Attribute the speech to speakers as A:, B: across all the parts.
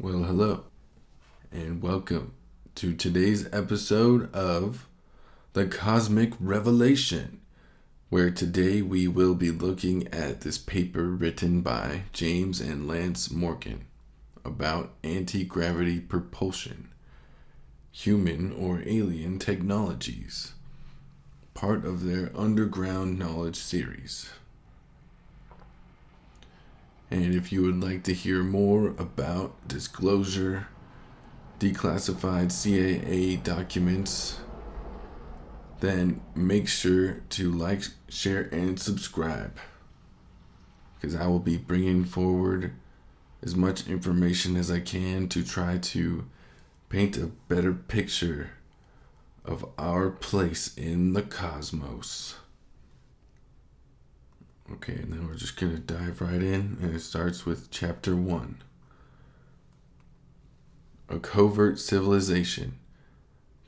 A: Well, hello, and welcome to today's episode of The Cosmic Revelation, where today we will be looking at this paper written by James and Lance Morcan about anti-gravity propulsion, human or alien technologies, part of their Underground Knowledge series. And if you would like to hear more about disclosure, declassified CIA documents, then make sure to like, share, and subscribe, because I will be bringing forward as much information as I can to try to paint a better picture of our place in the cosmos. Okay, and then we're just going to dive right in, and it starts with Chapter 1. A covert civilization.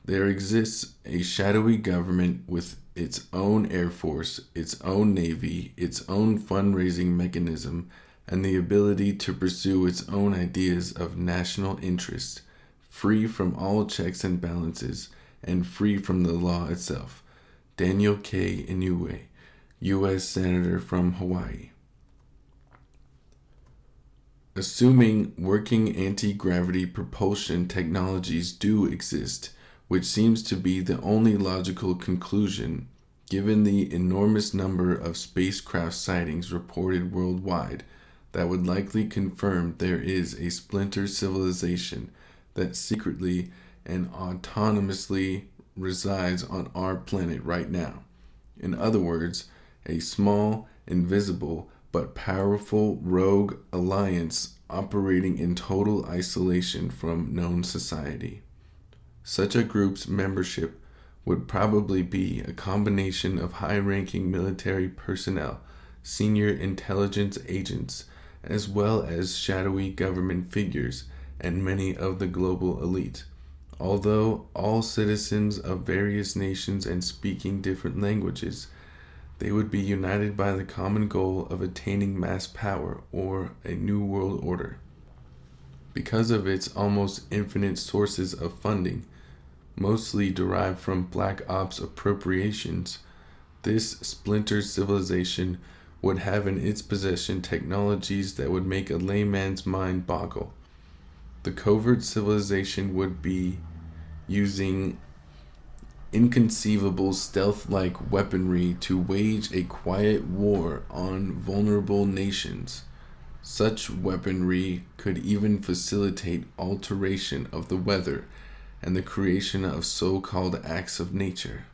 A: There exists a shadowy government with its own air force, its own navy, its own fundraising mechanism, and the ability to pursue its own ideas of national interest, free from all checks and balances, and free from the law itself. Daniel K. Inouye, U.S. Senator from Hawaii. Assuming working anti-gravity propulsion technologies do exist, which seems to be the only logical conclusion given the enormous number of spacecraft sightings reported worldwide, that would likely confirm there is a splinter civilization that secretly and autonomously resides on our planet right now. In other words, a small, invisible, but powerful rogue alliance operating in total isolation from known society. Such a group's membership would probably be a combination of high-ranking military personnel, senior intelligence agents, as well as shadowy government figures and many of the global elite. Although all citizens of various nations and speaking different languages, they would be united by the common goal of attaining mass power or a new world order. Because of its almost infinite sources of funding, mostly derived from Black Ops appropriations, this splinter civilization would have in its possession technologies that would make a layman's mind boggle. The covert civilization would be using inconceivable stealth-like weaponry to wage a quiet war on vulnerable nations. Such weaponry could even facilitate alteration of the weather and the creation of so-called acts of nature.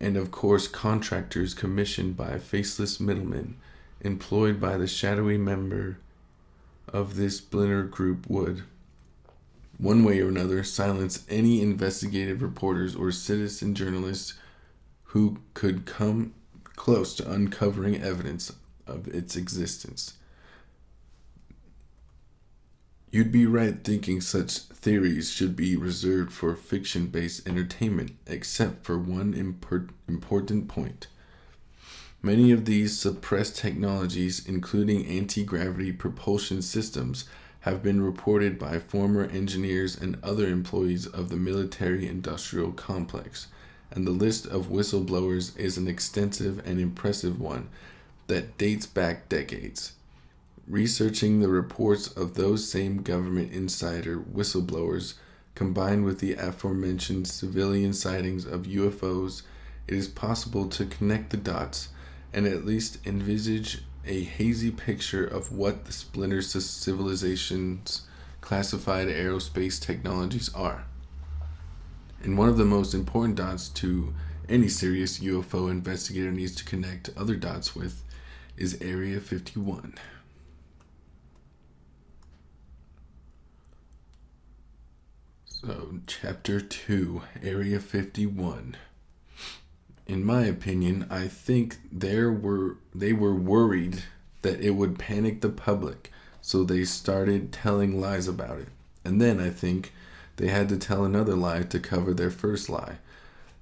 A: And of course, contractors commissioned by faceless middlemen employed by the shadowy member of this splinter group would, one way or another, silence any investigative reporters or citizen journalists who could come close to uncovering evidence of its existence. You'd be right thinking such theories should be reserved for fiction-based entertainment, except for one important point. Many of these suppressed technologies, including anti-gravity propulsion systems, have been reported by former engineers and other employees of the military-industrial complex, and the list of whistleblowers is an extensive and impressive one that dates back decades. Researching the reports of those same government insider whistleblowers, combined with the aforementioned civilian sightings of UFOs, it is possible to connect the dots and at least envisage a hazy picture of what the splinter civilization's classified aerospace technologies are. And one of the most important dots to any serious UFO investigator needs to connect other dots with is Area 51. So, Chapter 2, Area 51. In my opinion, I think they were worried that it would panic the public, so they started telling lies about it. And then I think they had to tell another lie to cover their first lie.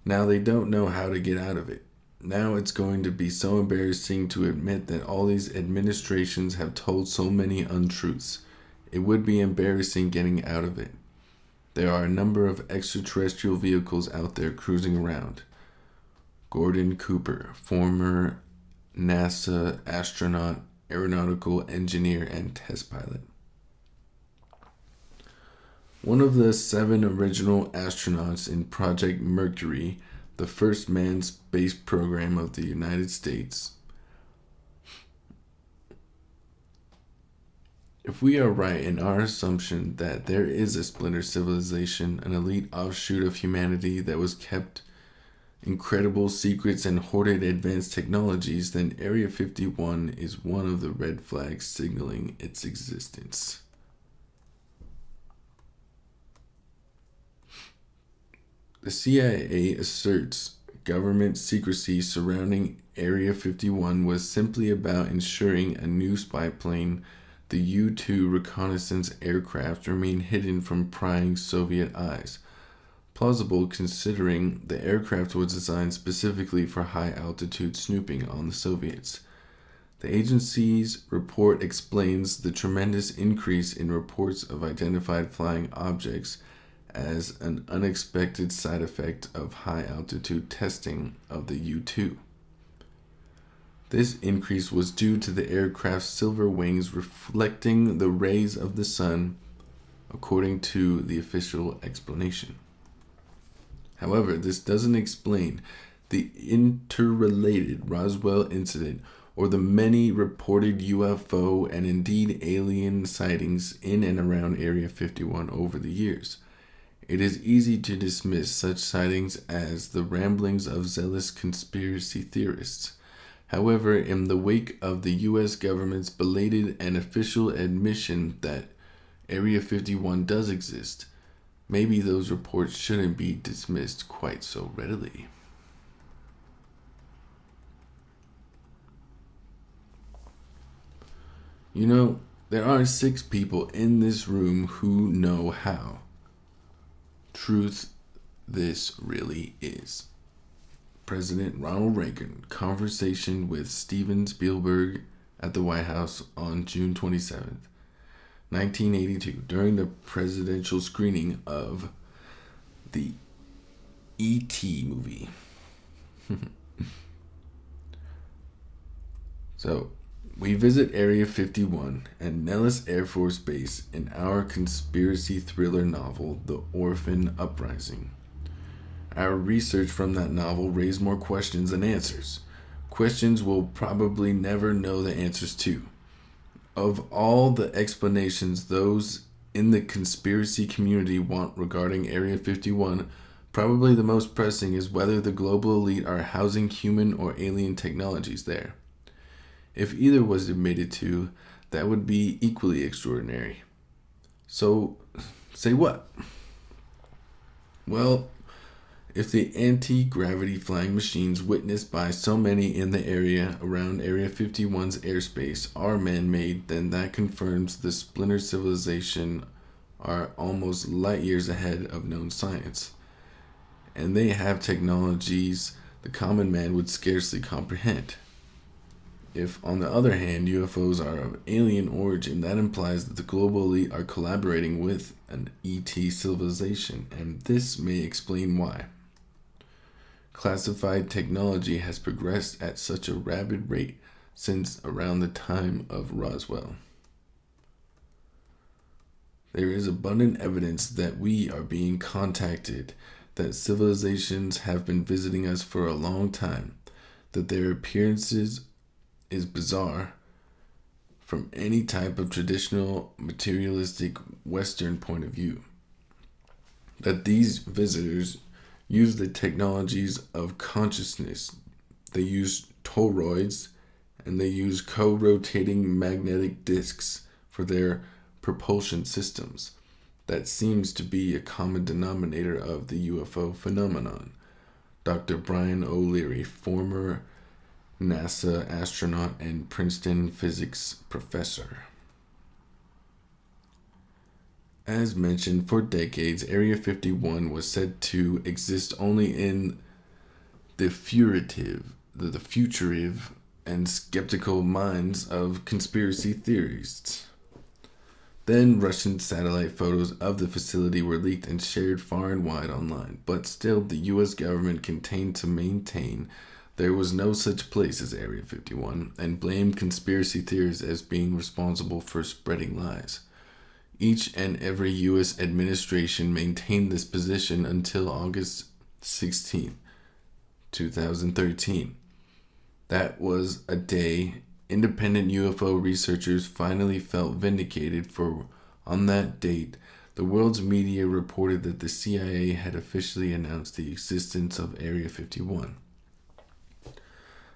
A: Now they don't know how to get out of it. Now it's going to be so embarrassing to admit that all these administrations have told so many untruths. it would be embarrassing getting out of it. There are a number of extraterrestrial vehicles out there cruising around. Gordon Cooper, former NASA astronaut, aeronautical engineer, and test pilot. One of the 7 original astronauts in Project Mercury, the first manned space program of the United States. If we are right in our assumption that there is a splinter civilization, an elite offshoot of humanity that was kept incredible secrets and hoarded advanced technologies, then Area 51 is one of the red flags signaling its existence. The CIA asserts government secrecy surrounding Area 51 was simply about ensuring a new spy plane, the U-2 reconnaissance aircraft, remained hidden from prying Soviet eyes. Plausible considering the aircraft was designed specifically for high-altitude snooping on the Soviets. The agency's report explains the tremendous increase in reports of identified flying objects as an unexpected side effect of high-altitude testing of the U-2. This increase was due to the aircraft's silver wings reflecting the rays of the sun, according to the official explanation. However, this doesn't explain the interrelated Roswell incident or the many reported UFO and indeed alien sightings in and around Area 51 over the years. It is easy to dismiss such sightings as the ramblings of zealous conspiracy theorists. However, in the wake of the U.S. government's belated and official admission that Area 51 does exist, maybe those reports shouldn't be dismissed quite so readily. You know, there are 6 people in this room who know how truth this really is. President Ronald Reagan, conversation with Steven Spielberg at the White House on June 27th, 1982, during the presidential screening of the E.T. movie. So, we visit Area 51 and Nellis Air Force Base in our conspiracy thriller novel, The Orphan Uprising. Our research from that novel raised more questions than answers. Questions we'll probably never know the answers to. Of all the explanations those in the conspiracy community want regarding Area 51, probably the most pressing is whether the global elite are housing human or alien technologies there. If either was admitted to, that would be equally extraordinary. So, say what? Well, if the anti-gravity flying machines witnessed by so many in the area around Area 51's airspace are man-made, then that confirms the splinter civilization are almost light years ahead of known science. And they have technologies the common man would scarcely comprehend. If, on the other hand, UFOs are of alien origin, that implies that the global elite are collaborating with an ET civilization, and this may explain why. Classified technology has progressed at such a rapid rate since around the time of Roswell. There is abundant evidence that we are being contacted, that civilizations have been visiting us for a long time, that their appearances is bizarre from any type of traditional materialistic Western point of view. That these visitors use the technologies of consciousness. They use toroids and they use co-rotating magnetic disks for their propulsion systems. That seems to be a common denominator of the UFO phenomenon. Dr. Brian O'Leary, former NASA astronaut and Princeton physics professor. As mentioned, for decades, Area 51 was said to exist only in the fugitive, and skeptical minds of conspiracy theorists. Then Russian satellite photos of the facility were leaked and shared far and wide online, but still the US government continued to maintain there was no such place as Area 51 and blamed conspiracy theorists as being responsible for spreading lies. Each and every US administration maintained this position until August 16, 2013. That was a day independent UFO researchers finally felt vindicated, for on that date, the world's media reported that the CIA had officially announced the existence of Area 51.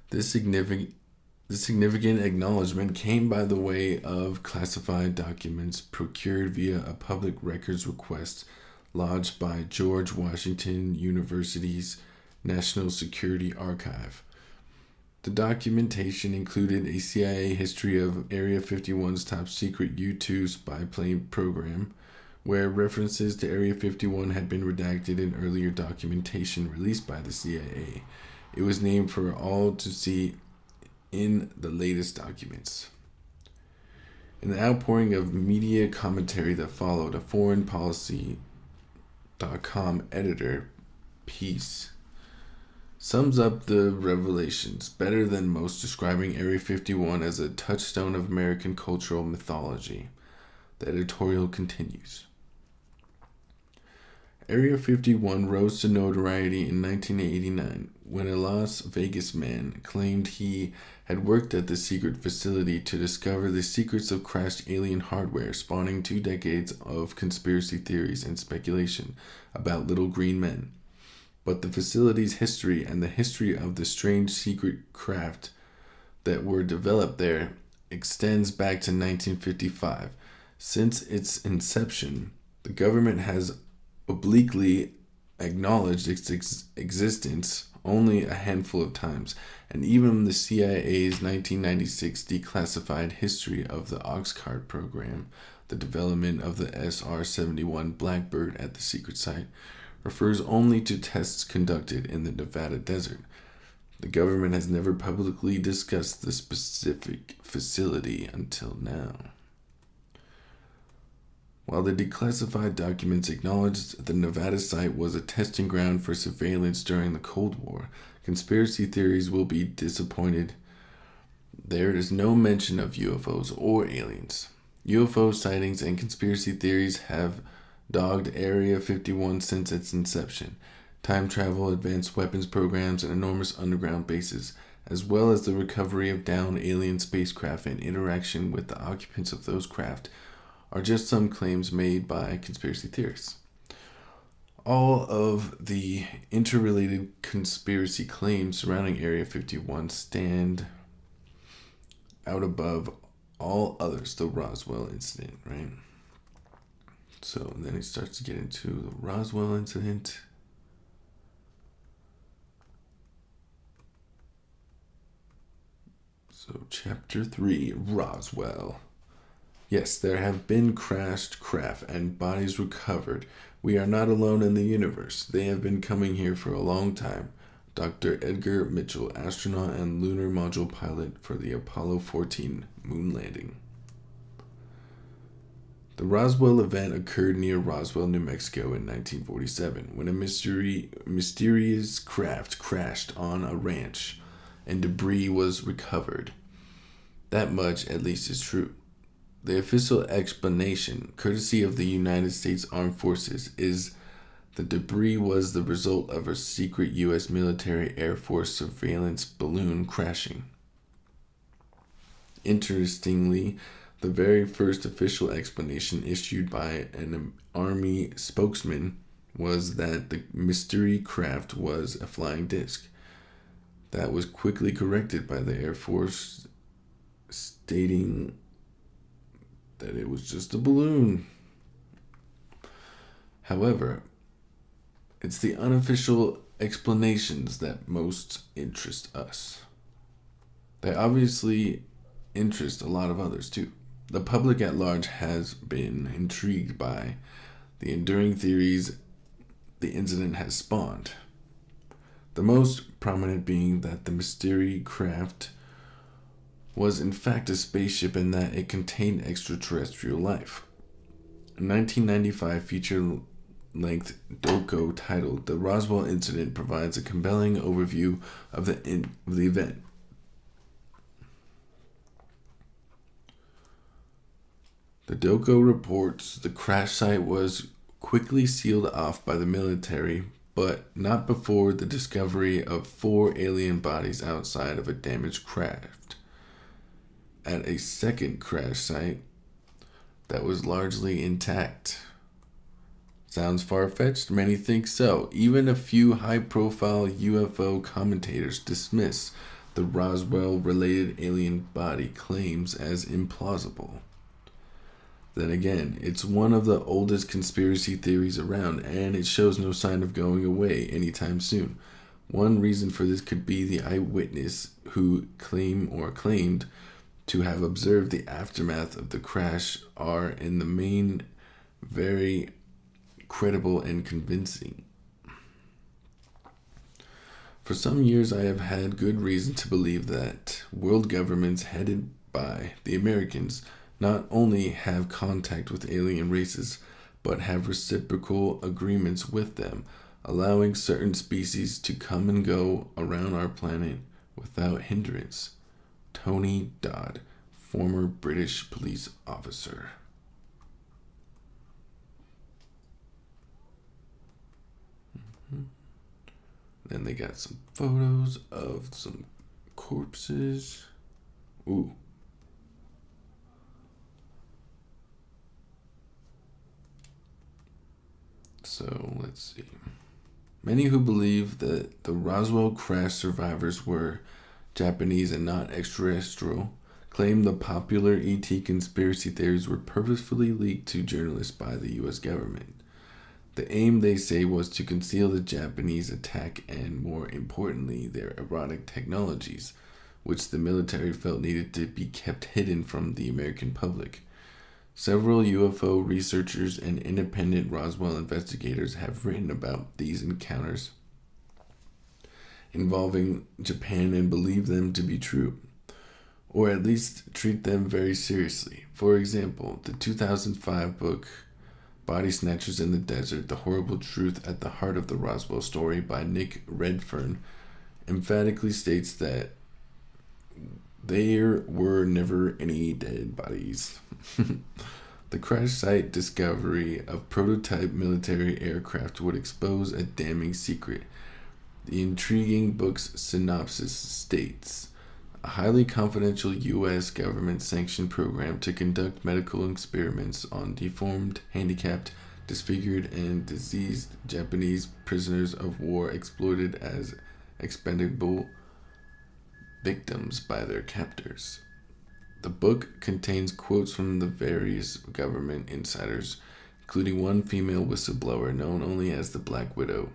A: This significant acknowledgement came by the way of classified documents procured via a public records request lodged by George Washington University's National Security Archive. The documentation included a CIA history of Area 51's top secret U-2 spy plane program, where references to Area 51 had been redacted in earlier documentation released by the CIA. It was named for all to see in the latest documents. In the outpouring of media commentary that followed, a foreignpolicy.com editor piece sums up the revelations better than most, describing Area 51 as a touchstone of American cultural mythology. The editorial continues. Area 51 rose to notoriety in 1989 when a Las Vegas man claimed he had worked at the secret facility to discover the secrets of crashed alien hardware, spawning 2 decades of conspiracy theories and speculation about little green men. But the facility's history and the history of the strange secret craft that were developed there extends back to 1955. Since its inception, the government has obliquely acknowledged its existence only a handful of times, and even the CIA's 1996 declassified history of the Oxcart program, the development of the SR-71 Blackbird at the secret site, refers only to tests conducted in the Nevada desert. The government has never publicly discussed the specific facility until now. While the declassified documents acknowledged the Nevada site was a testing ground for surveillance during the Cold War, conspiracy theories will be disappointed. There is no mention of UFOs or aliens. UFO sightings and conspiracy theories have dogged Area 51 since its inception. Time travel, advanced weapons programs, and enormous underground bases, as well as the recovery of downed alien spacecraft and interaction with the occupants of those craft, are just some claims made by conspiracy theorists. All of the interrelated conspiracy claims surrounding Area 51 stand out above all others. The Roswell incident, right? So then he starts to get into the Roswell incident. So chapter 3, Roswell. Yes, there have been crashed craft and bodies recovered. We are not alone in the universe. They have been coming here for a long time. Dr. Edgar Mitchell, astronaut and lunar module pilot for the Apollo 14 moon landing. The Roswell event occurred near Roswell, New Mexico in 1947 when a mysterious craft crashed on a ranch and debris was recovered. That much, at least, is true. The official explanation, courtesy of the United States Armed Forces, is the debris was the result of a secret U.S. military Air Force surveillance balloon crashing. Interestingly, the very first official explanation issued by an Army spokesman was that the mystery craft was a flying disc. That was quickly corrected by the Air Force, stating that it was just a balloon. However, it's the unofficial explanations that most interest us. They obviously interest a lot of others too. The public at large has been intrigued by the enduring theories the incident has spawned. The most prominent being that the mystery craft was in fact a spaceship and that it contained extraterrestrial life. A 1995 feature-length doco titled "The Roswell Incident" provides a compelling overview of the event. The doco reports the crash site was quickly sealed off by the military, but not before the discovery of 4 alien bodies outside of a damaged craft at a second crash site that was largely intact. Sounds far-fetched? Many think so. Even a few high-profile UFO commentators dismiss the Roswell-related alien body claims as implausible. Then again, it's one of the oldest conspiracy theories around, and it shows no sign of going away anytime soon. One reason for this could be the eyewitness who claimed to have observed the aftermath of the crash are in the main very credible and convincing. For some years I have had good reason to believe that world governments headed by the Americans not only have contact with alien races, but have reciprocal agreements with them, allowing certain species to come and go around our planet without hindrance. Tony Dodd, former British police officer. Then they got some photos of some corpses. Ooh. So let's see. Many who believe that the Roswell crash survivors were Japanese and not extraterrestrial claim the popular ET conspiracy theories were purposefully leaked to journalists by the U.S. government. The aim, they say, was to conceal the Japanese attack and, more importantly, their erotic technologies, which the military felt needed to be kept hidden from the American public. Several UFO researchers and independent Roswell investigators have written about these encounters involving Japan and believe them to be true, or at least treat them very seriously. For example, the 2005 book Body Snatchers in the Desert, The Horrible Truth at the Heart of the Roswell Story by Nick Redfern emphatically states that there were never any dead bodies. The crash site discovery of prototype military aircraft would expose a damning secret. The intriguing book's synopsis states, a highly confidential U.S. government-sanctioned program to conduct medical experiments on deformed, handicapped, disfigured, and diseased Japanese prisoners of war exploited as expendable victims by their captors. The book contains quotes from the various government insiders, including one female whistleblower known only as the Black Widow,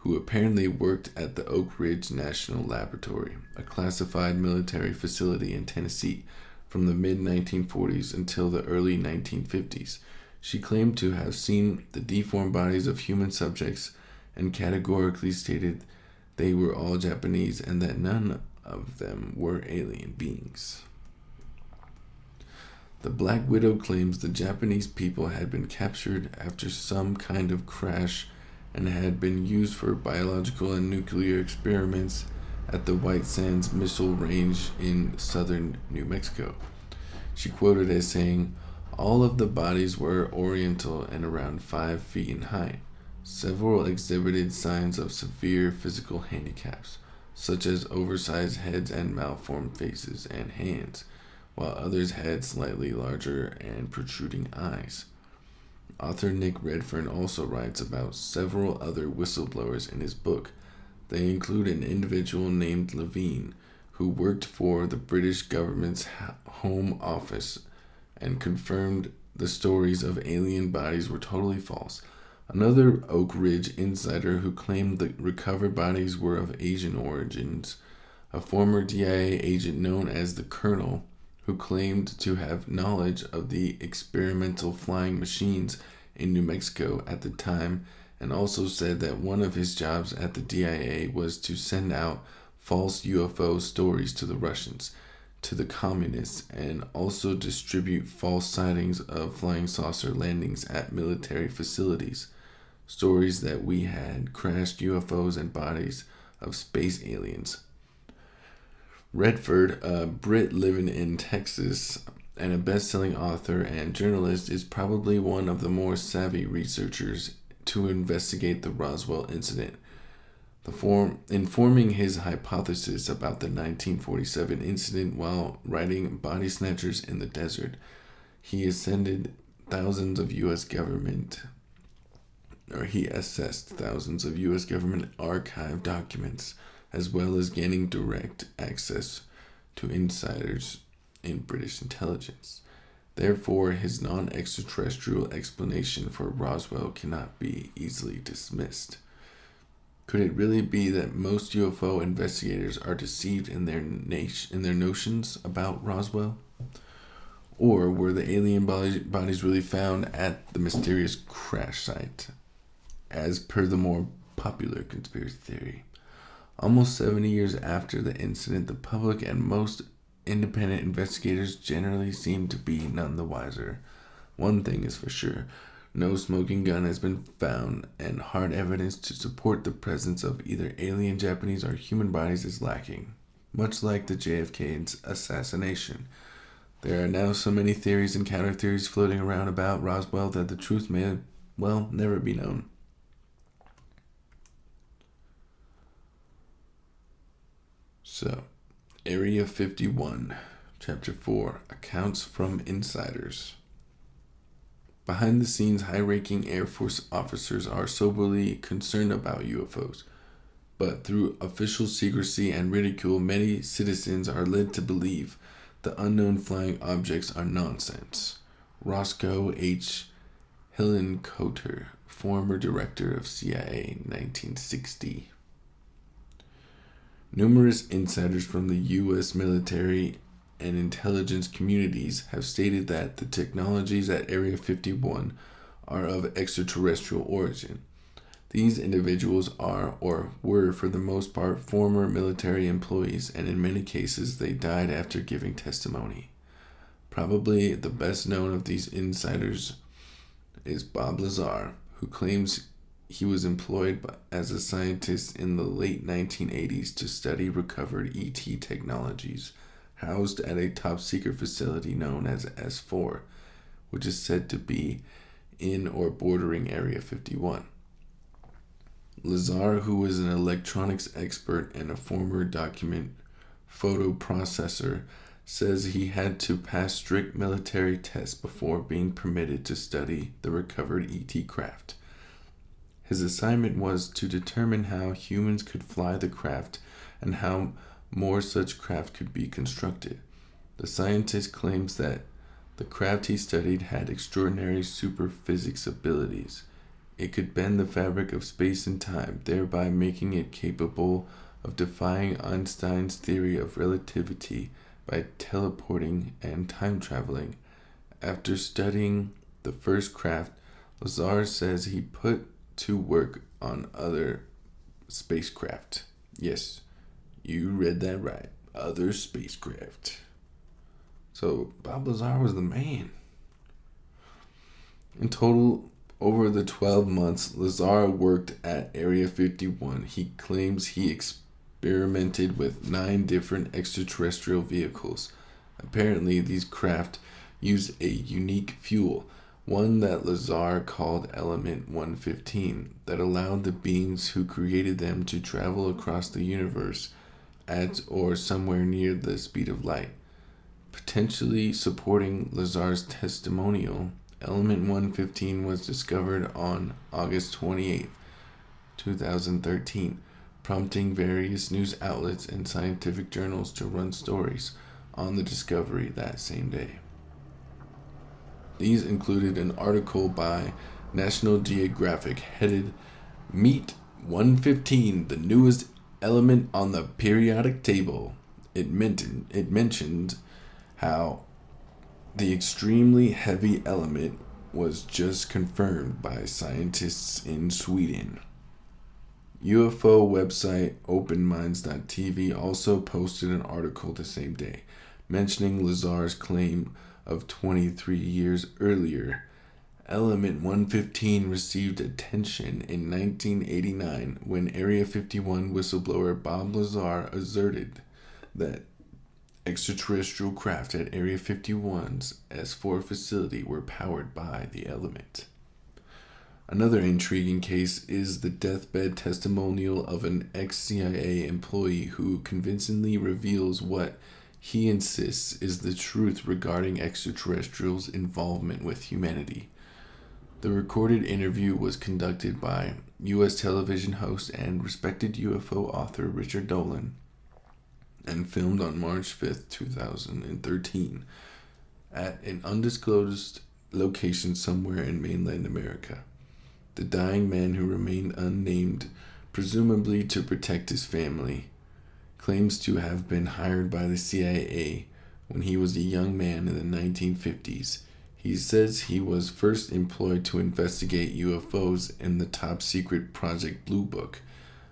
A: who apparently worked at the Oak Ridge National Laboratory, a classified military facility in Tennessee, from the mid-1940s until the early 1950s. She claimed to have seen the deformed bodies of human subjects and categorically stated they were all Japanese and that none of them were alien beings. The Black Widow claims the Japanese people had been captured after some kind of crash and had been used for biological and nuclear experiments at the White Sands Missile Range in southern New Mexico. She quoted as saying, all of the bodies were oriental and around 5 feet in height. Several exhibited signs of severe physical handicaps, such as oversized heads and malformed faces and hands, while others had slightly larger and protruding eyes. Author Nick Redfern also writes about several other whistleblowers in his book. They include an individual named Levine, who worked for the British government's Home Office and confirmed the stories of alien bodies were totally false. Another Oak Ridge insider who claimed the recovered bodies were of Asian origins. A former DIA agent known as the Colonel, who claimed to have knowledge of the experimental flying machines in New Mexico at the time, and also said that one of his jobs at the DIA was to send out false UFO stories to the Russians. to the communists and also distribute false sightings of flying saucer landings at military facilities. Stories that we had crashed UFOs and bodies of space aliens. Redford, a Brit living in Texas and a best-selling author and journalist, is probably one of the more savvy researchers to investigate the Roswell incident. Informing his hypothesis about the 1947 incident while writing Body Snatchers in the Desert, he assessed thousands of U.S. government archive documents, as well as gaining direct access to insiders in British intelligence. Therefore, his non-extraterrestrial explanation for Roswell cannot be easily dismissed. Could it really be that most UFO investigators are deceived in their notions about Roswell? Or were the alien bodies really found at the mysterious crash site, as per the more popular conspiracy theory? Almost 70 years after the incident, the public and most independent investigators generally seem to be none the wiser. One thing is for sure. No smoking gun has been found, and hard evidence to support the presence of either alien, Japanese, or human bodies is lacking. Much like the JFK assassination, there are now so many theories and counter-theories floating around about Roswell that the truth may, never be known. So, Area 51, Chapter 4, Accounts from Insiders. Behind the scenes, high-ranking Air Force officers are soberly concerned about UFOs. But through official secrecy and ridicule, many citizens are led to believe the unknown flying objects are nonsense. Roscoe H. Hillenkoetter, former director of CIA, 1960. Numerous insiders from the U.S. military and intelligence communities have stated that the technologies at Area 51 are of extraterrestrial origin. These individuals are, or were for the most part, former military employees, and in many cases they died after giving testimony. Probably the best known of these insiders is Bob Lazar, who claims he was employed as a scientist in the late 1980s to study recovered ET technologies, housed at a top-secret facility known as S4, which is said to be in or bordering Area 51. Lazar, who was an electronics expert and a former document photo processor, says he had to pass strict military tests before being permitted to study the recovered ET craft. His assignment was to determine how humans could fly the craft and how more such craft could be constructed. The scientist claims that the craft he studied had extraordinary superphysics abilities. It could bend the fabric of space and time, thereby making it capable of defying Einstein's theory of relativity by teleporting and time traveling. After studying the first craft, Lazar says he put to work on other spacecraft. Yes, you read that right. Other spacecraft. So Bob Lazar was the man. In total, over the 12 months Lazar worked at Area 51, he claims he experimented with 9 different extraterrestrial vehicles. Apparently, these craft used a unique fuel, one that Lazar called Element 115, that allowed the beings who created them to travel across the universe at or somewhere near the speed of light. Potentially supporting Lazar's testimonial, Element 115 was discovered on August 28, 2013, prompting various news outlets and scientific journals to run stories on the discovery that same day. These included an article by National Geographic headed "Meet 115, the newest element on the periodic table." It mentioned how the extremely heavy element was just confirmed by scientists in Sweden. UFO website OpenMinds.tv also posted an article the same day, mentioning Lazar's claim of 23 years earlier. Element 115 received attention in 1989 when Area 51 whistleblower Bob Lazar asserted that extraterrestrial craft at Area 51's S4 facility were powered by the element. Another intriguing case is the deathbed testimonial of an ex-CIA employee who convincingly reveals what he insists is the truth regarding extraterrestrials' involvement with humanity. The recorded interview was conducted by U.S. television host and respected UFO author Richard Dolan and filmed on March 5, 2013, at an undisclosed location somewhere in mainland America. The dying man, who remained unnamed, presumably to protect his family, claims to have been hired by the CIA when he was a young man in the 1950s. He says he was first employed to investigate UFOs in the top-secret Project Blue Book,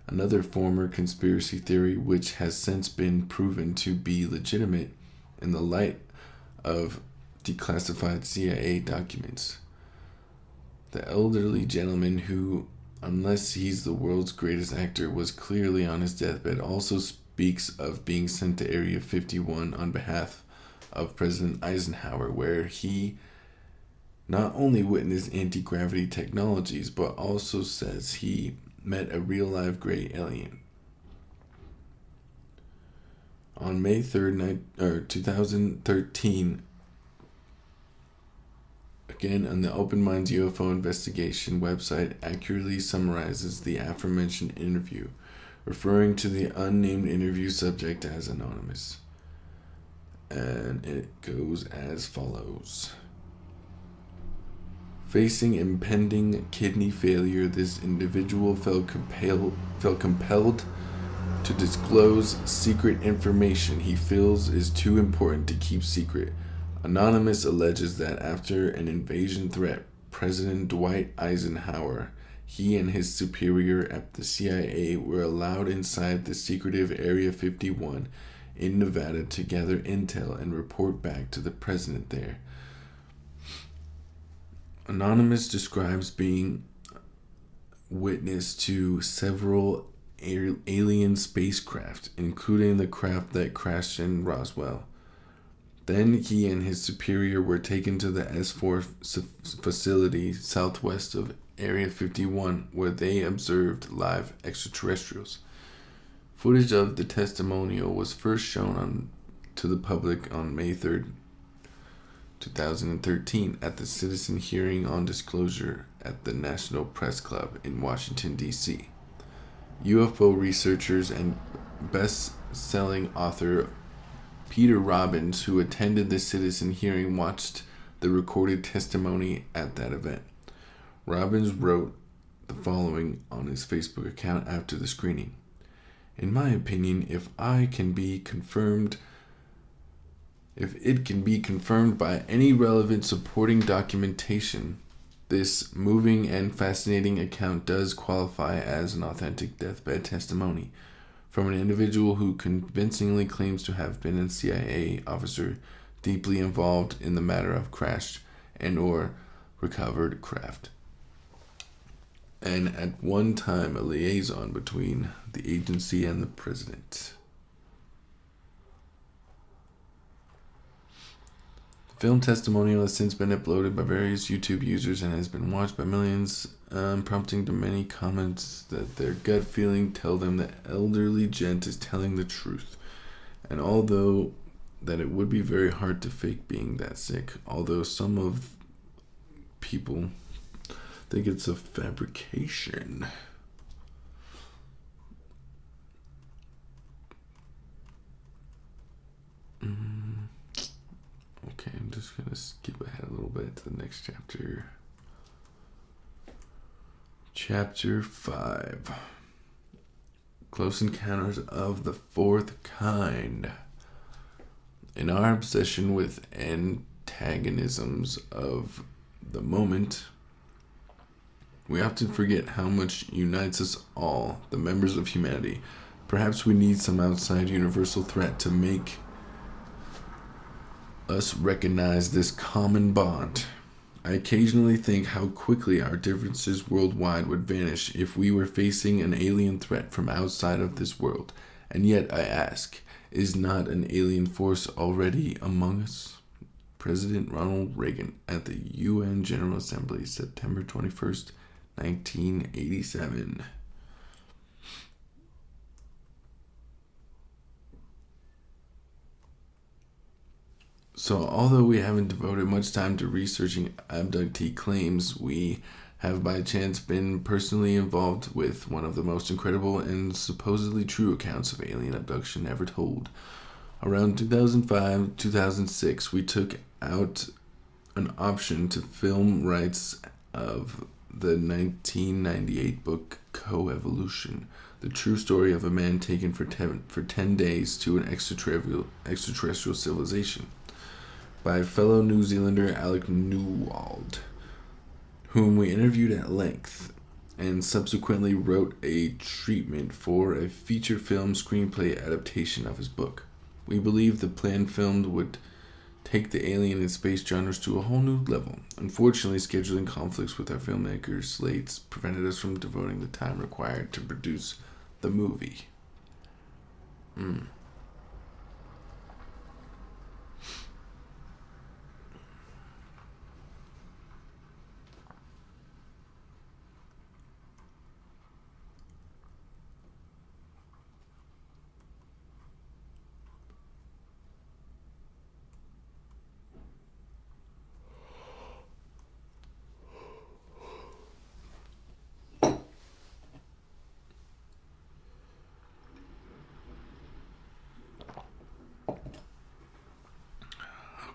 A: another former conspiracy theory which has since been proven to be legitimate in the light of declassified CIA documents. The elderly gentleman who, unless he's the world's greatest actor, was clearly on his deathbed, also speaks of being sent to Area 51 on behalf of President Eisenhower, where he not only witnessed anti-gravity technologies, but also says he met a real-live gray alien. On May 3rd, 2013, again, on the Open Minds UFO Investigation website accurately summarizes the aforementioned interview, referring to the unnamed interview subject as anonymous. And it goes as follows. Facing impending kidney failure, this individual felt compelled to disclose secret information he feels is too important to keep secret. Anonymous alleges that after an invasion threat, President Dwight Eisenhower, he and his superior at the CIA were allowed inside the secretive Area 51 in Nevada to gather intel and report back to the president there. Anonymous describes being witness to several alien spacecraft, including the craft that crashed in Roswell. Then he and his superior were taken to the S4 facility southwest of Area 51, where they observed live extraterrestrials. Footage of the testimonial was first shown to the public on May 3rd, 2013 at the citizen hearing on disclosure at the National Press Club in Washington, D.C. UFO researchers and best-selling author Peter Robbins, who attended the citizen hearing, watched the recorded testimony at that event. Robbins wrote the following on his Facebook account after the screening. In my opinion, if it can be confirmed by any relevant supporting documentation, this moving and fascinating account does qualify as an authentic deathbed testimony from an individual who convincingly claims to have been a CIA officer deeply involved in the matter of crashed and or recovered craft, and at one time a liaison between the agency and the president. The film testimonial has since been uploaded by various YouTube users and has been watched by millions, prompting to many comments that their gut feeling tell them the elderly gent is telling the truth. And although that it would be very hard to fake being that sick, although some of people think it's a fabrication. Okay, I'm just going to skip ahead a little bit to the next chapter. Chapter 5. Close Encounters of the Fourth Kind. In our obsession with antagonisms of the moment, we often forget how much unites us all, the members of humanity. Perhaps we need some outside universal threat to make us recognize this common bond. I occasionally think how quickly our differences worldwide would vanish if we were facing an alien threat from outside of this world. And yet I ask, is not an alien force already among us? President Ronald Reagan at the UN General Assembly, September 21st, 1987. So, although we haven't devoted much time to researching abductee claims, we have by chance been personally involved with one of the most incredible and supposedly true accounts of alien abduction ever told. Around 2005-2006, we took out an option to film rights of the 1998 book Coevolution, the true story of a man taken for 10 days to an extraterrestrial civilization, by fellow New Zealander Alec Newald, whom we interviewed at length and subsequently wrote a treatment for a feature film screenplay adaptation of his book. We believe the planned film would take the alien and space genres to a whole new level. Unfortunately, scheduling conflicts with our filmmakers' slates prevented us from devoting the time required to produce the movie.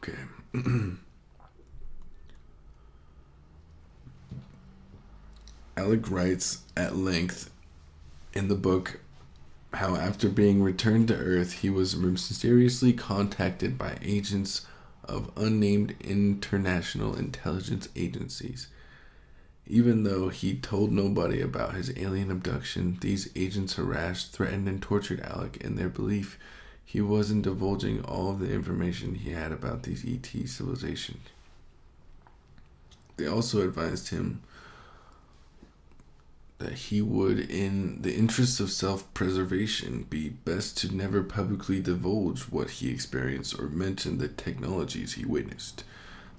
A: Okay. Alec writes at length in the book how after being returned to Earth, he was mysteriously contacted by agents of unnamed international intelligence agencies. Even though he told nobody about his alien abduction, these agents harassed, threatened, and tortured Alec in their belief he wasn't divulging all of the information he had about these ET civilizations. They also advised him that he would, in the interests of self-preservation, be best to never publicly divulge what he experienced or mention the technologies he witnessed.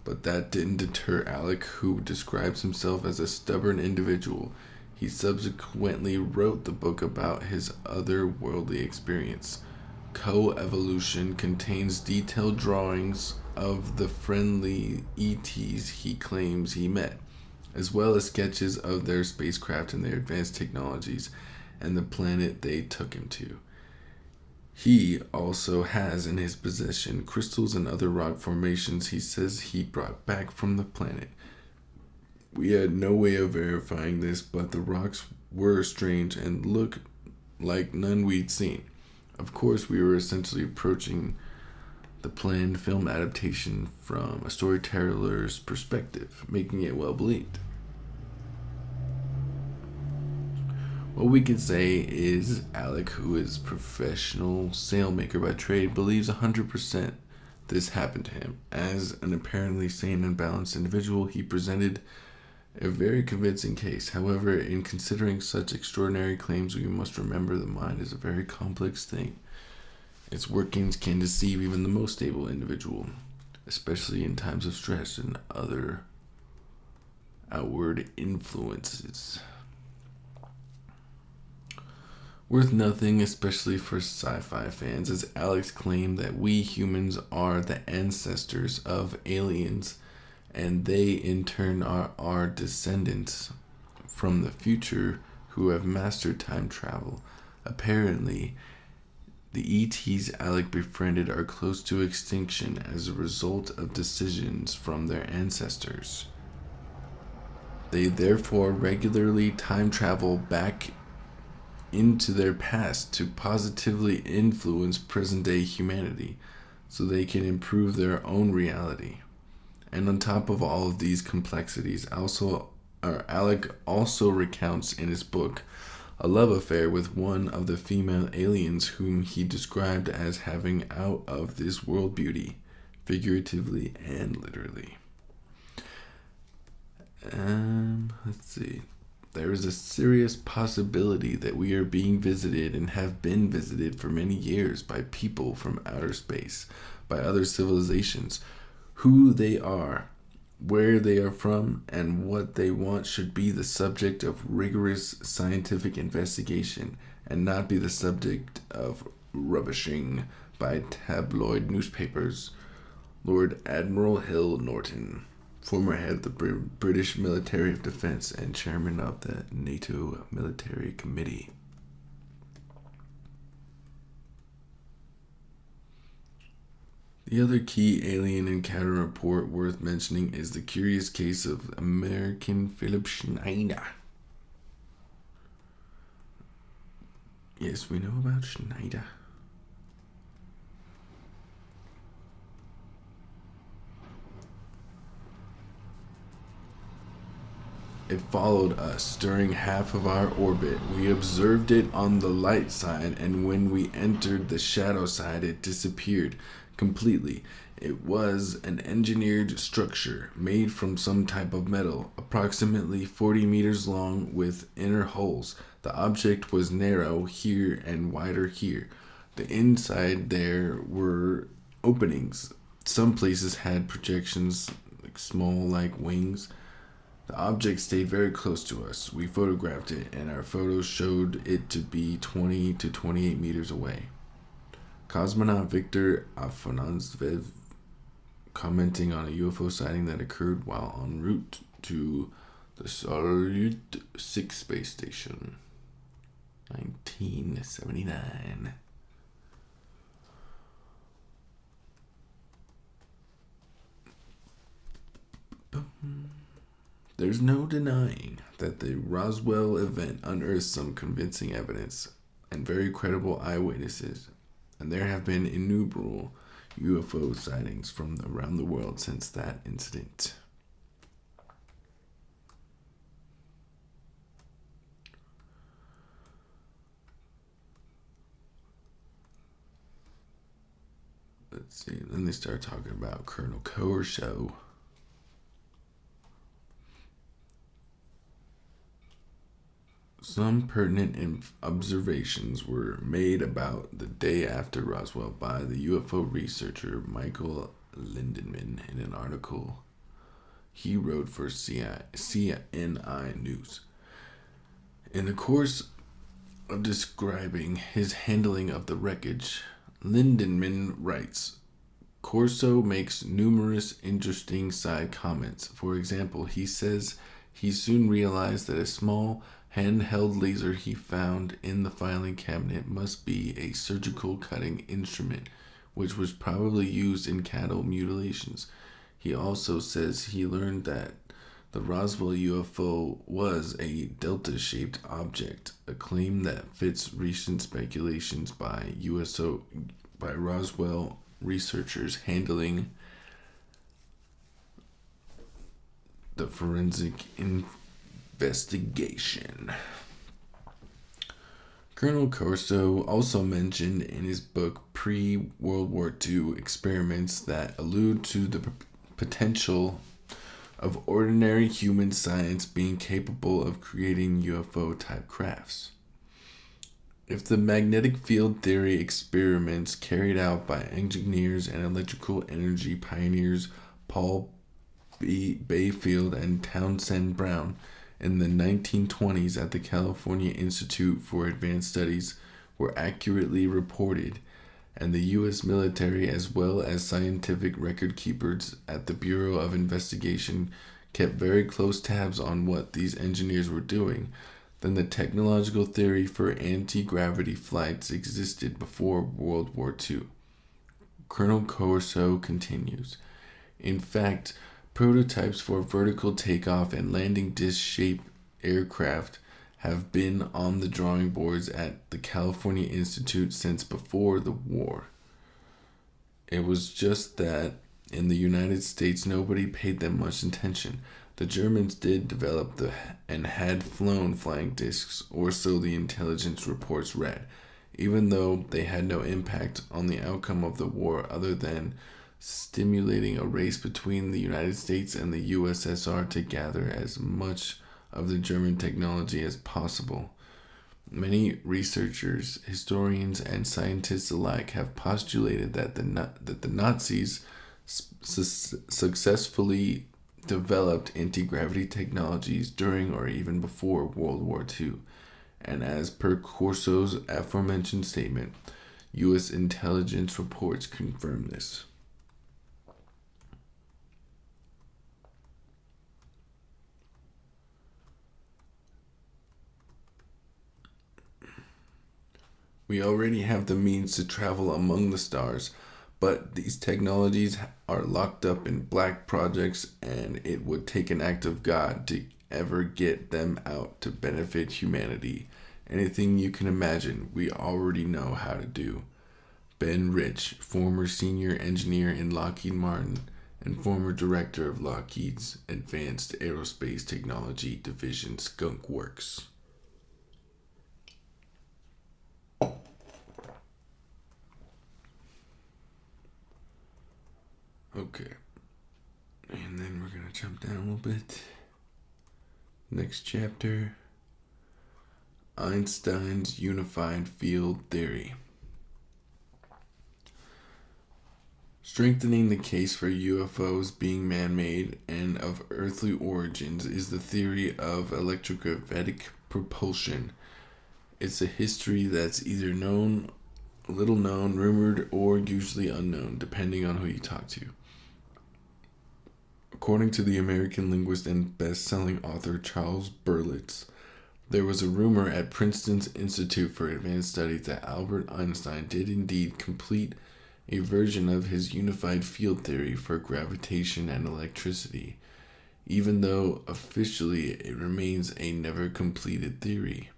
A: But that didn't deter Alec, who describes himself as a stubborn individual. He subsequently wrote the book about his otherworldly experience. Coevolution contains detailed drawings of the friendly ETs he claims he met, as well as sketches of their spacecraft and their advanced technologies and the planet they took him to. He also has in his possession crystals and other rock formations he says he brought back from the planet. We had no way of verifying this, but the rocks were strange and looked like none we'd seen. Of course, we were essentially approaching the planned film adaptation from a storyteller's perspective, making it well believed. What we can say is Alec, who is a professional sailmaker by trade, believes 100% this happened to him. As an apparently sane and balanced individual, he presented a very convincing case. However, in considering such extraordinary claims, we must remember the mind is a very complex thing. Its workings can deceive even the most stable individual, especially in times of stress and other outward influences. Worth nothing, especially for sci-fi fans, is Alec's claim that we humans are the ancestors of aliens, and they in turn are our descendants from the future who have mastered time travel. Apparently, the ETs Alec befriended are close to extinction as a result of decisions from their ancestors. They therefore regularly time travel back into their past to positively influence present-day humanity so they can improve their own reality. And on top of all of these complexities, Alec also recounts in his book a love affair with one of the female aliens whom he described as having out of this world beauty, figuratively and literally. Let's see. There is a serious possibility that we are being visited and have been visited for many years by people from outer space, by other civilizations. Who they are, where they are from, and what they want should be the subject of rigorous scientific investigation and not be the subject of rubbishing by tabloid newspapers. Lord Admiral Hill Norton, former head of the British Military of Defense and chairman of the NATO Military Committee. The other key alien encounter report worth mentioning is the curious case of American Philip Schneider. Yes, we know about Schneider. It followed us during half of our orbit. We observed it on the light side, and when we entered the shadow side, it disappeared completely. It was an engineered structure made from some type of metal, approximately 40 meters long with inner holes. The object was narrow here and wider here. The inside there were openings. Some places had projections, like small like wings. The object stayed very close to us. We photographed it, and our photos showed it to be 20 to 28 meters away. Cosmonaut Viktor Afanasyev, commenting on a UFO sighting that occurred while en route to the Salyut 6 space station, 1979. There's no denying that the Roswell event unearthed some convincing evidence and very credible eyewitnesses, and there have been innumerable UFO sightings from around the world since that incident. Let's see, then they start talking about Colonel Corso. Some pertinent observations were made about the day after Roswell by the UFO researcher Michael Lindemann in an article he wrote for CNI News. In the course of describing his handling of the wreckage, Lindemann writes, Corso makes numerous interesting side comments. For example, he says he soon realized that a small handheld laser he found in the filing cabinet must be a surgical cutting instrument, which was probably used in cattle mutilations. He also says he learned that the Roswell UFO was a delta-shaped object, a claim that fits recent speculations by Roswell researchers handling the forensic investigation. Colonel Corso also mentioned in his book Pre-World War II experiments that allude to the potential of ordinary human science being capable of creating UFO-type crafts. If the magnetic field theory experiments carried out by engineers and electrical energy pioneers Paul Bayfield and Townsend Brown in the 1920s at the California Institute for Advanced Studies were accurately reported, and the U.S. military as well as scientific record keepers at the Bureau of Investigation kept very close tabs on what these engineers were doing, then the technological theory for anti-gravity flights existed before World War II. Colonel Corso continues, in fact, prototypes for vertical takeoff and landing disc-shaped aircraft have been on the drawing boards at the California Institute since before the war. It was just that in the United States nobody paid them much attention. The Germans did develop and had flown flying discs, or so the intelligence reports read, even though they had no impact on the outcome of the war other than stimulating a race between the United States and the USSR to gather as much of the German technology as possible. Many researchers, historians, and scientists alike have postulated that the Nazis successfully developed anti-gravity technologies during or even before World War II, and as per Corso's aforementioned statement, U.S. intelligence reports confirm this. We already have the means to travel among the stars, but these technologies are locked up in black projects, and it would take an act of God to ever get them out to benefit humanity. Anything you can imagine, we already know how to do. Ben Rich, former senior engineer in Lockheed Martin and former director of Lockheed's Advanced Aerospace Technology Division Skunk Works. Okay, and then we're going to jump down a little bit. Next chapter, Einstein's unified field theory. Strengthening the case for UFOs being man-made and of earthly origins is the theory of electrogravitic propulsion. It's a history that's either known, little known, rumored, or usually unknown, depending on who you talk to. According to the American linguist and best-selling author Charles Berlitz, there was a rumor at Princeton's Institute for Advanced Studies that Albert Einstein did indeed complete a version of his unified field theory for gravitation and electricity, even though officially it remains a never completed theory.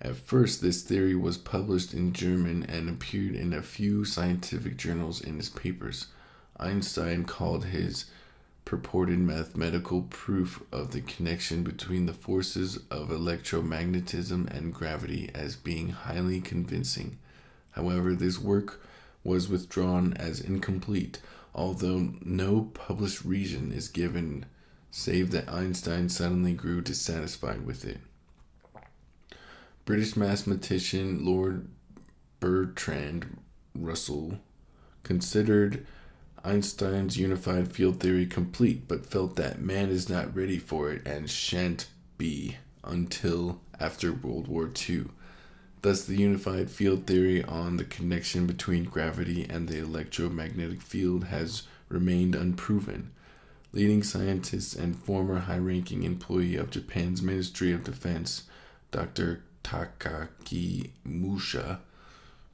A: At first, this theory was published in German and appeared in a few scientific journals in his papers. Einstein called his purported mathematical proof of the connection between the forces of electromagnetism and gravity as being highly convincing. However, this work was withdrawn as incomplete, although no published reason is given, save that Einstein suddenly grew dissatisfied with it. British mathematician Lord Bertrand Russell considered Einstein's unified field theory complete, but felt that man is not ready for it and shan't be until after World War II. Thus, the unified field theory on the connection between gravity and the electromagnetic field has remained unproven. Leading scientist and former high-ranking employee of Japan's Ministry of Defense, Dr. Takaaki Musha,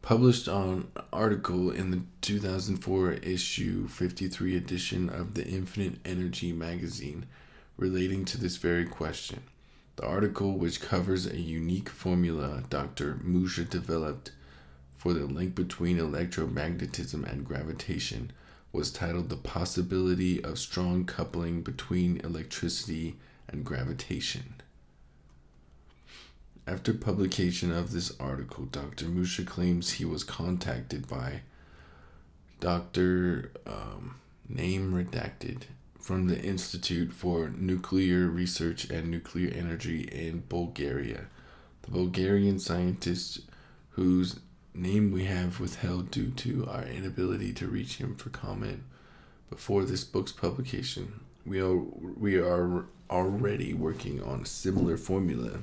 A: published an article in the 2004 issue 53 edition of the Infinite Energy magazine relating to this very question. The article, which covers a unique formula Dr. Musha developed for the link between electromagnetism and gravitation, was titled The Possibility of Strong Coupling Between Electricity and Gravitation. After publication of this article, Dr. Musha claims he was contacted by Dr. Name Redacted from the Institute for Nuclear Research and Nuclear Energy in Bulgaria. The Bulgarian scientist, whose name we have withheld due to our inability to reach him for comment before this book's publication. We are already working on a similar formula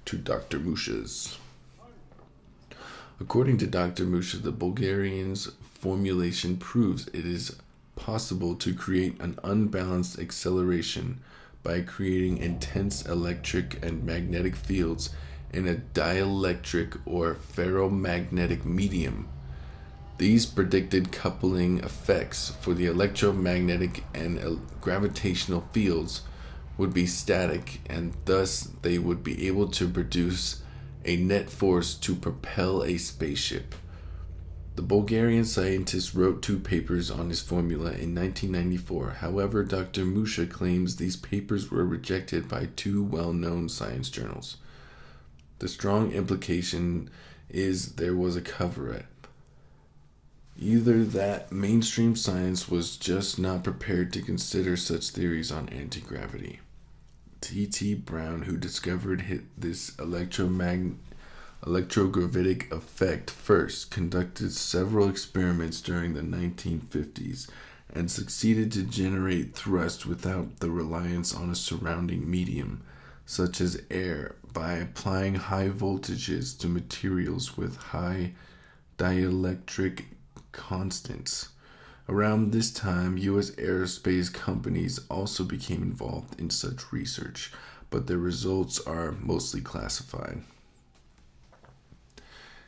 A: to Dr. Musha's. According to Dr. Musha, the Bulgarian's formulation proves it is possible to create an unbalanced acceleration by creating intense electric and magnetic fields in a dielectric or ferromagnetic medium. These predicted coupling effects for the electromagnetic and gravitational fields would be static, and thus they would be able to produce a net force to propel a spaceship. The Bulgarian scientist wrote 2 papers on his formula in 1994. However, Dr. Musha claims these papers were rejected by 2 well-known science journals. The strong implication is there was a cover-up. Either that mainstream science was just not prepared to consider such theories on anti-gravity. T.T. Brown, who discovered this electrogravitic effect first, conducted several experiments during the 1950s and succeeded to generate thrust without the reliance on a surrounding medium, such as air, by applying high voltages to materials with high dielectric constants. Around this time, U.S. aerospace companies also became involved in such research, but their results are mostly classified.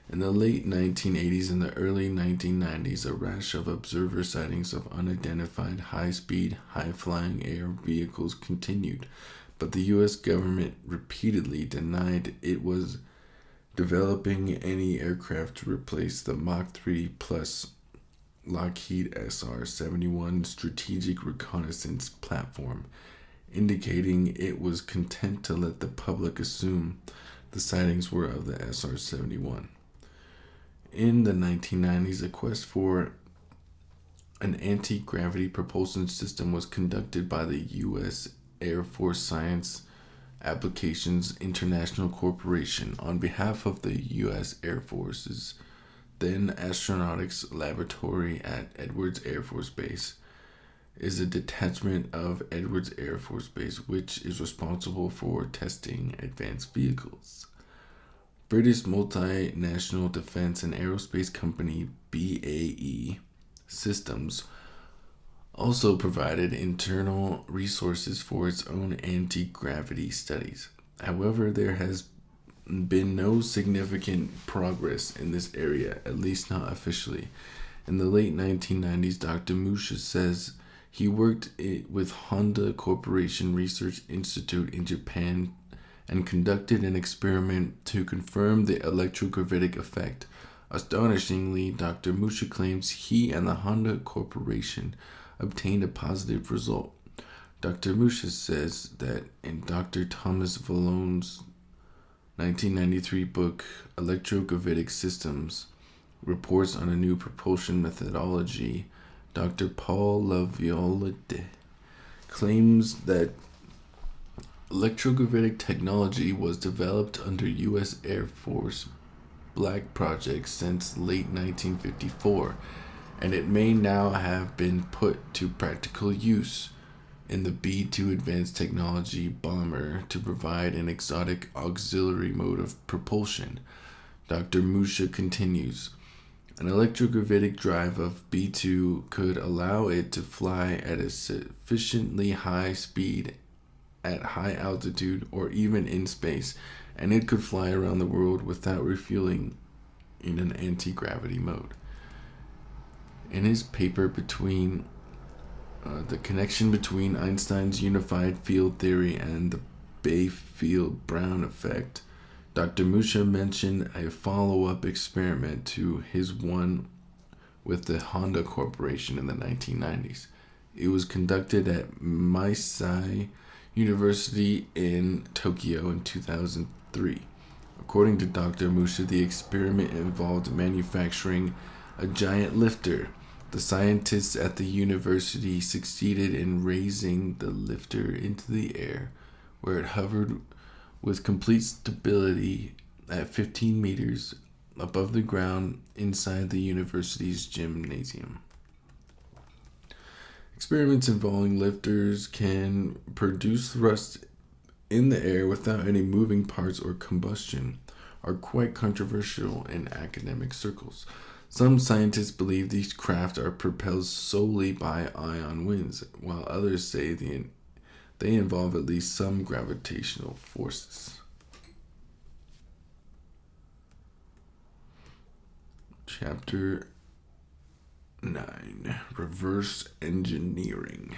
A: In the late 1980s and the early 1990s, a rash of observer sightings of unidentified high-speed, high-flying air vehicles continued, but the U.S. government repeatedly denied it was developing any aircraft to replace the Mach 3 plus Lockheed SR-71 strategic reconnaissance platform, indicating it was content to let the public assume the sightings were of the SR-71. In the 1990s, a quest for an anti-gravity propulsion system was conducted by the U.S. Air Force Science Applications International Corporation on behalf of the U.S. Air Force's then Astronautics Laboratory at Edwards Air Force Base is a detachment of Edwards Air Force Base which is responsible for testing advanced vehicles. British multinational defense and aerospace company BAE Systems also provided internal resources for its own anti-gravity studies. However, there has been no significant progress in this area, at least not officially. In the late 1990s, Dr. Musha says he worked with Honda Corporation Research Institute in Japan and conducted an experiment to confirm the electrogravitic effect. Astonishingly, Dr. Musha claims he and the Honda Corporation obtained a positive result. Dr. Musha says that in Dr. Thomas Vallone's 1993 book, Electrogravitic Systems, Reports on a New Propulsion Methodology, Dr. Paul Laviolette claims that electrogravitic technology was developed under U.S. Air Force Black Project since late 1954, and it may now have been put to practical use in the B-2 Advanced Technology bomber to provide an exotic auxiliary mode of propulsion. Dr. Musha continues, an electrogravitic drive of B-2 could allow it to fly at a sufficiently high speed at high altitude or even in space, and it could fly around the world without refueling in an anti-gravity mode. In his paper between the connection between Einstein's unified field theory and the Bayes-Brown effect, Dr. Musha mentioned a follow-up experiment to his one with the Honda Corporation in the 1990s. It was conducted at Meisei University in Tokyo in 2003. According to Dr. Musha, the experiment involved manufacturing a giant lifter. The scientists at the university succeeded in raising the lifter into the air, where it hovered with complete stability at 15 meters above the ground inside the university's gymnasium. Experiments involving lifters can produce thrust in the air without any moving parts or combustion are quite controversial in academic circles. Some scientists believe these craft are propelled solely by ion winds, while others say they involve at least some gravitational forces. Chapter 9. Reverse Engineering.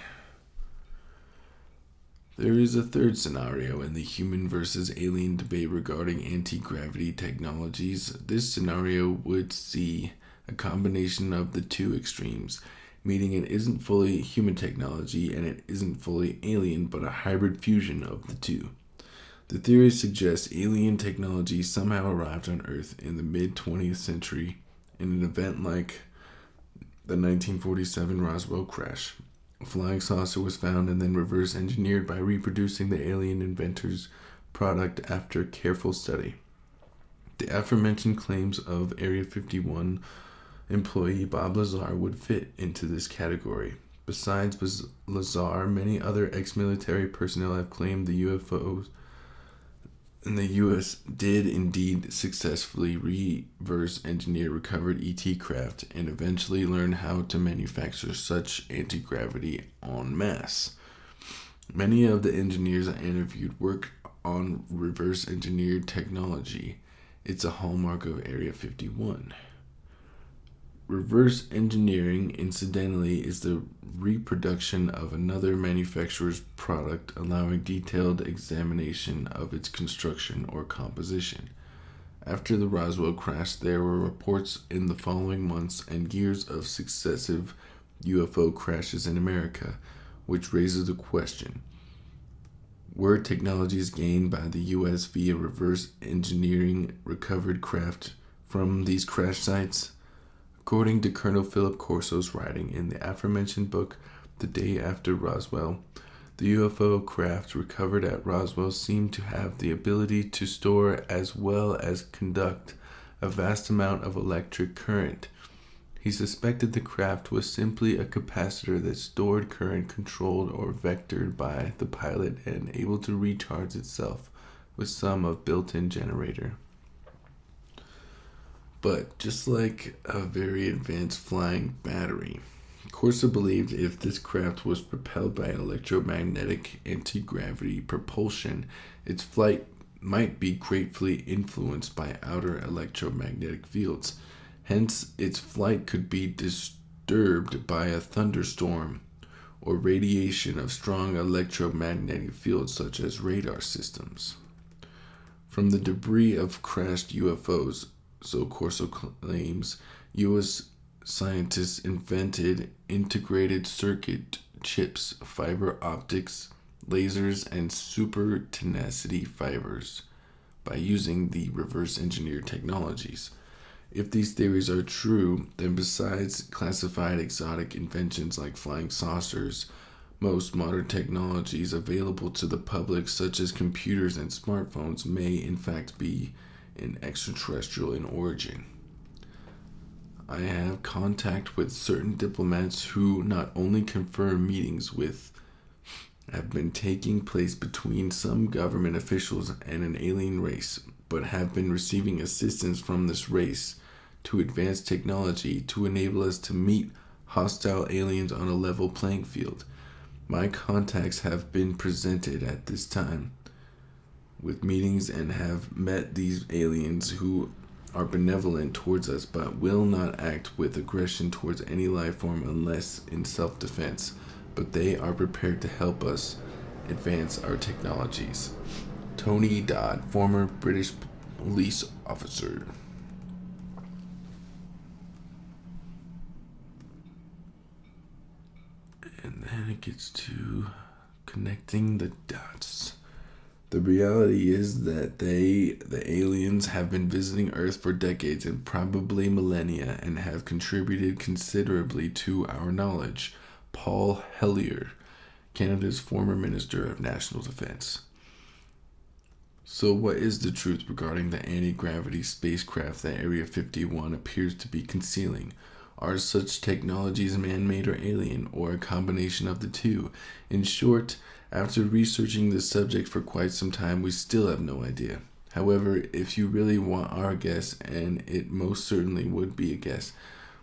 A: There is a third scenario in the human versus alien debate regarding anti-gravity technologies. This scenario would see a combination of the two extremes, meaning it isn't fully human technology and it isn't fully alien, but a hybrid fusion of the two. The theory suggests alien technology somehow arrived on Earth in the mid-20th century in an event like the 1947 Roswell crash. A flying saucer was found and then reverse engineered by reproducing the alien inventor's product after careful study. The aforementioned claims of Area 51 employee Bob Lazar would fit into this category. Besides Lazar, many other ex-military personnel have claimed the UFOs and the U.S. did indeed successfully reverse engineer recovered ET craft and eventually learn how to manufacture such anti-gravity en masse. Many of the engineers I interviewed work on reverse engineered technology. It's a hallmark of Area 51. Reverse engineering, incidentally, is the reproduction of another manufacturer's product, allowing detailed examination of its construction or composition. After the Roswell crash, there were reports in the following months and years of successive UFO crashes in America, which raises the question: were technologies gained by the U.S. via reverse engineering recovered craft from these crash sites? According to Colonel Philip Corso's writing in the aforementioned book, The Day After Roswell, the UFO craft recovered at Roswell seemed to have the ability to store as well as conduct a vast amount of electric current. He suspected the craft was simply a capacitor that stored current controlled or vectored by the pilot and able to recharge itself with some of built-in generator. But just like a very advanced flying battery, Corso believed if this craft was propelled by electromagnetic anti-gravity propulsion, its flight might be gratefully influenced by outer electromagnetic fields. Hence, its flight could be disturbed by a thunderstorm or radiation of strong electromagnetic fields such as radar systems. From the debris of crashed UFOs, so Corso claims, U.S. scientists invented integrated circuit chips, fiber optics, lasers, and super tenacity fibers by using the reverse engineered technologies. If these theories are true, then besides classified exotic inventions like flying saucers, most modern technologies available to the public, such as computers and smartphones, may in fact be extraterrestrial in origin. I have contact with certain diplomats who not only confirm meetings with have been taking place between some government officials and an alien race, but have been receiving assistance from this race to advance technology to enable us to meet hostile aliens on a level playing field. My contacts have been presented at this time with meetings and have met these aliens who are benevolent towards us but will not act with aggression towards any life form unless in self-defense, but they are prepared to help us advance our technologies. Tony Dodd, former British police officer. And then it gets to connecting the dots. The reality is that the aliens, have been visiting Earth for decades and probably millennia and have contributed considerably to our knowledge. Paul Hellyer, Canada's former Minister of National Defense. So what is the truth regarding the anti-gravity spacecraft that Area 51 appears to be concealing? Are such technologies man-made or alien, or a combination of the two? In short, after researching this subject for quite some time, we still have no idea. However, if you really want our guess, and it most certainly would be a guess,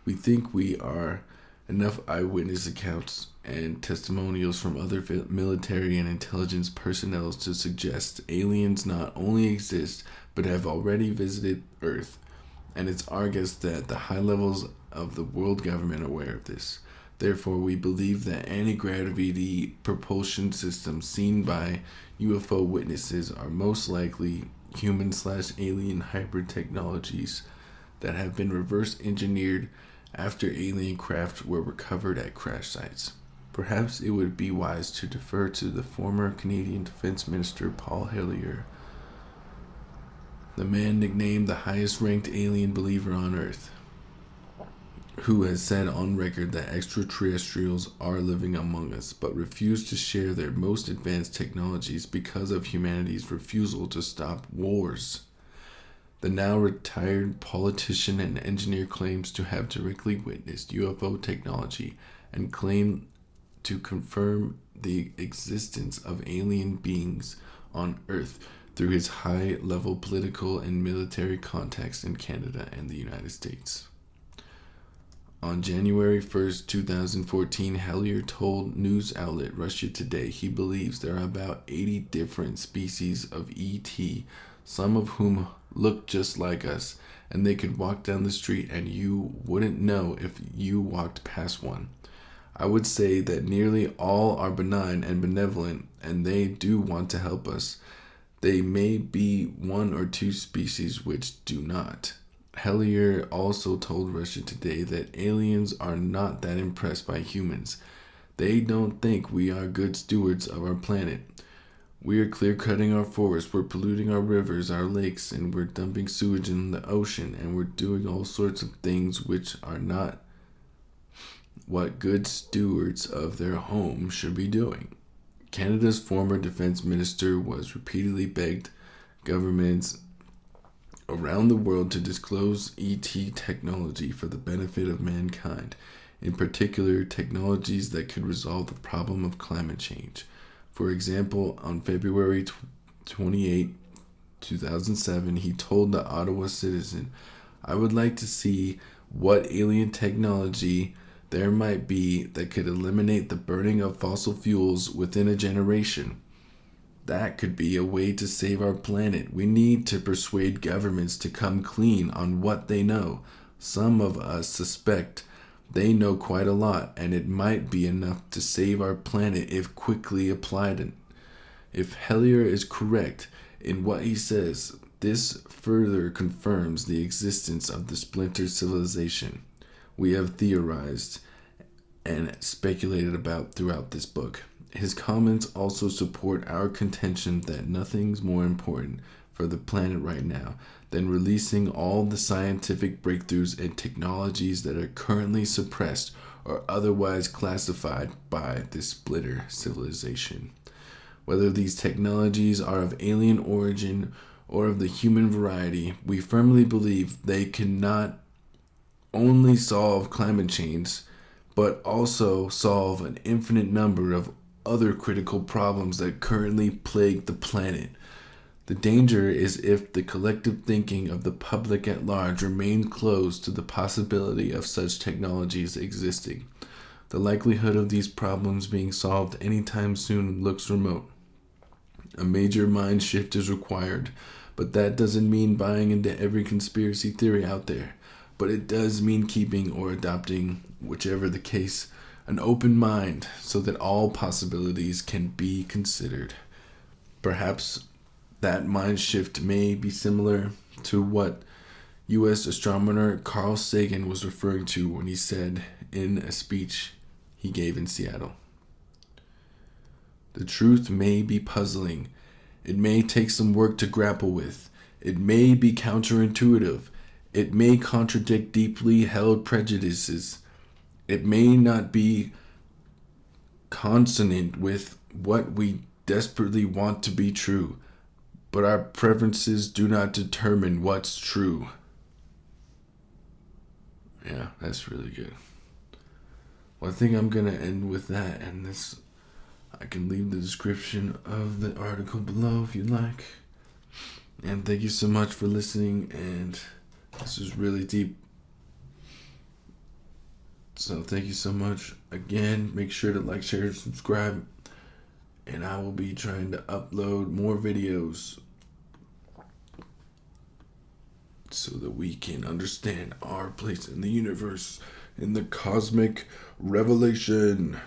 A: we think we are enough eyewitness accounts and testimonials from other military and intelligence personnel to suggest aliens not only exist, but have already visited Earth. And it's our guess that the high levels of the world government are aware of this. Therefore, we believe that anti-gravity propulsion systems seen by UFO witnesses are most likely human/alien hybrid technologies that have been reverse engineered after alien craft were recovered at crash sites. Perhaps it would be wise to defer to the former Canadian Defense Minister Paul Hellyer, the man nicknamed the highest ranked alien believer on Earth. who has said on record that extraterrestrials are living among us, but refuse to share their most advanced technologies because of humanity's refusal to stop wars. The now retired politician and engineer claims to have directly witnessed UFO technology and claim to confirm the existence of alien beings on Earth through his high-level political and military contacts in Canada and the United States. On January 1st, 2014, Hellier told news outlet Russia Today he believes there are about 80 different species of ET, some of whom look just like us, and they could walk down the street and you wouldn't know if you walked past one. I would say that nearly all are benign and benevolent, and they do want to help us. They may be one or two species which do not. Hellier also told Russia Today that aliens are not that impressed by humans. They don't think we are good stewards of our planet. We are clear-cutting our forests, we're polluting our rivers, our lakes, and we're dumping sewage in the ocean, and we're doing all sorts of things which are not what good stewards of their home should be doing. Canada's former defense minister was repeatedly begged governments around the world to disclose ET technology for the benefit of mankind, in particular technologies that could resolve the problem of climate change. For example, on February 28, 2007, he told the Ottawa Citizen, "I would like to see what alien technology there might be that could eliminate the burning of fossil fuels within a generation. That could be a way to save our planet. We need to persuade governments to come clean on what they know. Some of us suspect they know quite a lot, and it might be enough to save our planet if quickly applied. If Hellier is correct in what he says, this further confirms the existence of the splinter civilization we have theorized and speculated about throughout this book." His comments also support our contention that nothing's more important for the planet right now than releasing all the scientific breakthroughs and technologies that are currently suppressed or otherwise classified by this splitter civilization. Whether these technologies are of alien origin or of the human variety, we firmly believe they cannot only solve climate change, but also solve an infinite number of other critical problems that currently plague the planet. The danger is if the collective thinking of the public at large remains closed to the possibility of such technologies existing. The likelihood of these problems being solved anytime soon looks remote. A major mind shift is required, but that doesn't mean buying into every conspiracy theory out there. But it does mean keeping or adopting, whichever the case, an open mind so that all possibilities can be considered. Perhaps that mind shift may be similar to what U.S. astronomer Carl Sagan was referring to when he said in a speech he gave in Seattle, "The truth may be puzzling. It may take some work to grapple with. It may be counterintuitive. It may contradict deeply held prejudices. It may not be consonant with what we desperately want to be true, but our preferences do not determine what's true." Yeah, that's really good. Well, I think I'm going to end with that, and this, I can leave the description of the article below if you'd like. And thank you so much for listening, and this is really deep. So thank you so much. Again, make sure to like, share, and subscribe. And I will be trying to upload more videos so that we can understand our place in the universe, in the cosmic revelation.